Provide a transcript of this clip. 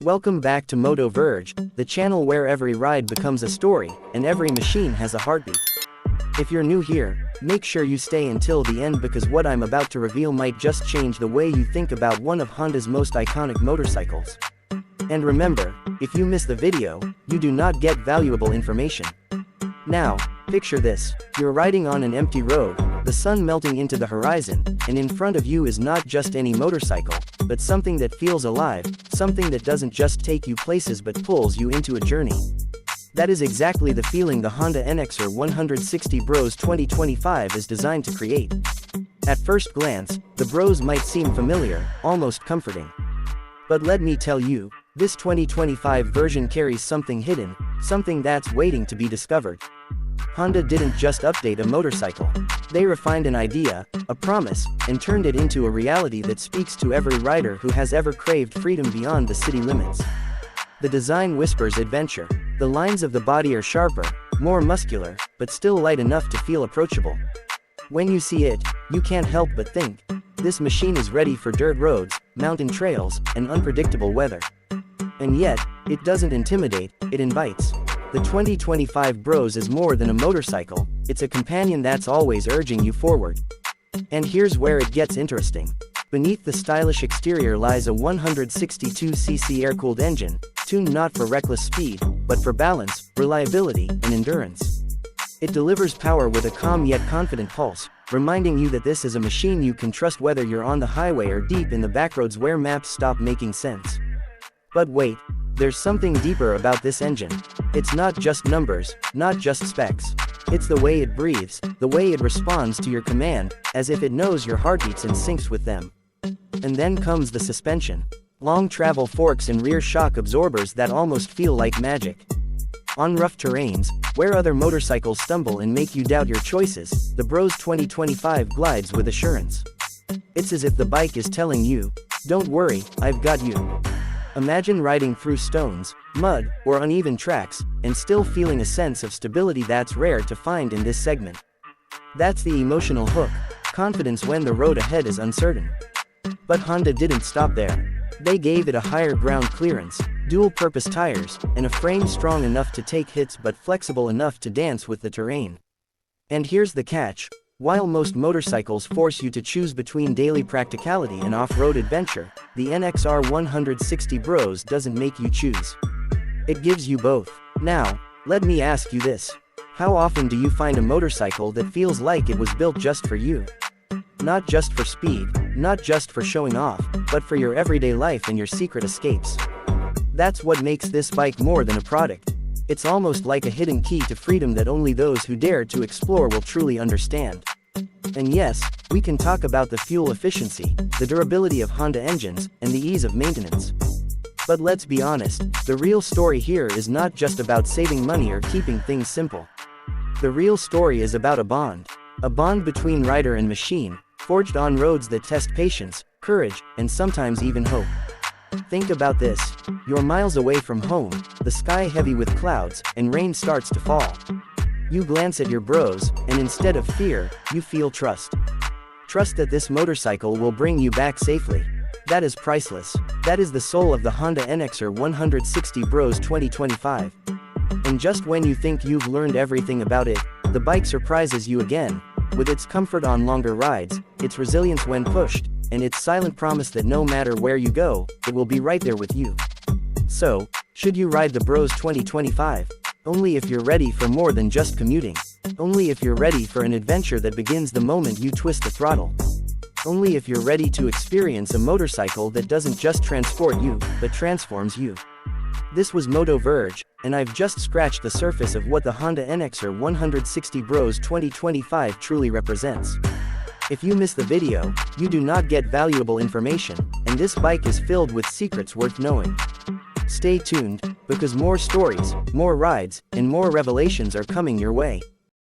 Welcome back to MotoVerge, the channel where every ride becomes a story, and every machine has a heartbeat. If you're new here, make sure you stay until the end because what I'm about to reveal might just change the way you think about one of Honda's most iconic motorcycles. And remember, if you miss the video, you do not get valuable information. Now, picture this, you're riding on an empty road, the sun melting into the horizon, and in front of you is not just any motorcycle, but something that feels alive, something that doesn't just take you places but pulls you into a journey. That is exactly the feeling the Honda NXR 160 Bros 2025 is designed to create. At first glance, the Bros might seem familiar, almost comforting. But let me tell you, this 2025 version carries something hidden, something that's waiting to be discovered. Honda didn't just update a motorcycle. They refined an idea, a promise, and turned it into a reality that speaks to every rider who has ever craved freedom beyond the city limits. The design whispers adventure. The lines of the body are sharper, more muscular, but still light enough to feel approachable. When you see it, you can't help but think, this machine is ready for dirt roads, mountain trails, and unpredictable weather. And yet, it doesn't intimidate, it invites. The 2025 Bros is more than a motorcycle, it's a companion that's always urging you forward. And here's where it gets interesting. Beneath the stylish exterior lies a 162cc air-cooled engine, tuned not for reckless speed, but for balance, reliability, and endurance. It delivers power with a calm yet confident pulse, reminding you that this is a machine you can trust whether you're on the highway or deep in the backroads where maps stop making sense. But wait, there's something deeper about this engine. It's not just numbers, not just specs. It's the way it breathes, the way it responds to your command, as if it knows your heartbeats and syncs with them. And then comes the suspension. Long travel forks and rear shock absorbers that almost feel like magic. On rough terrains, where other motorcycles stumble and make you doubt your choices, the Bros 2025 glides with assurance. It's as if the bike is telling you, don't worry, I've got you. Imagine riding through stones, mud, or uneven tracks, and still feeling a sense of stability that's rare to find in this segment. That's the emotional hook, confidence when the road ahead is uncertain. But Honda didn't stop there. They gave it a higher ground clearance, dual-purpose tires, and a frame strong enough to take hits but flexible enough to dance with the terrain. And here's the catch. While most motorcycles force you to choose between daily practicality and off-road adventure, the NXR 160 Bros doesn't make you choose. It gives you both. Now, let me ask you this. How often do you find a motorcycle that feels like it was built just for you? Not just for speed, not just for showing off, but for your everyday life and your secret escapes. That's what makes this bike more than a product. It's almost like a hidden key to freedom that only those who dare to explore will truly understand. And yes, we can talk about the fuel efficiency, the durability of Honda engines, and the ease of maintenance. But let's be honest, the real story here is not just about saving money or keeping things simple. The real story is about a bond between rider and machine, forged on roads that test patience, courage, and sometimes even hope. Think about this, you're miles away from home, the sky heavy with clouds, and rain starts to fall. You glance at your Bros, and instead of fear, you feel trust. Trust that this motorcycle will bring you back safely. That is priceless. That is the soul of the Honda NXR 160 Bros 2025. And just when you think you've learned everything about it, the bike surprises you again, with its comfort on longer rides, its resilience when pushed, and its silent promise that no matter where you go, it will be right there with you. So, should you ride the Bros 2025? Only if you're ready for more than just commuting. Only if you're ready for an adventure that begins the moment you twist the throttle. Only if you're ready to experience a motorcycle that doesn't just transport you, but transforms you. This was MotoVerge, and I've just scratched the surface of what the Honda NXR 160 Bros 2025 truly represents. If you miss the video, you do not get valuable information, and this bike is filled with secrets worth knowing. Stay tuned, because more stories, more rides, and more revelations are coming your way.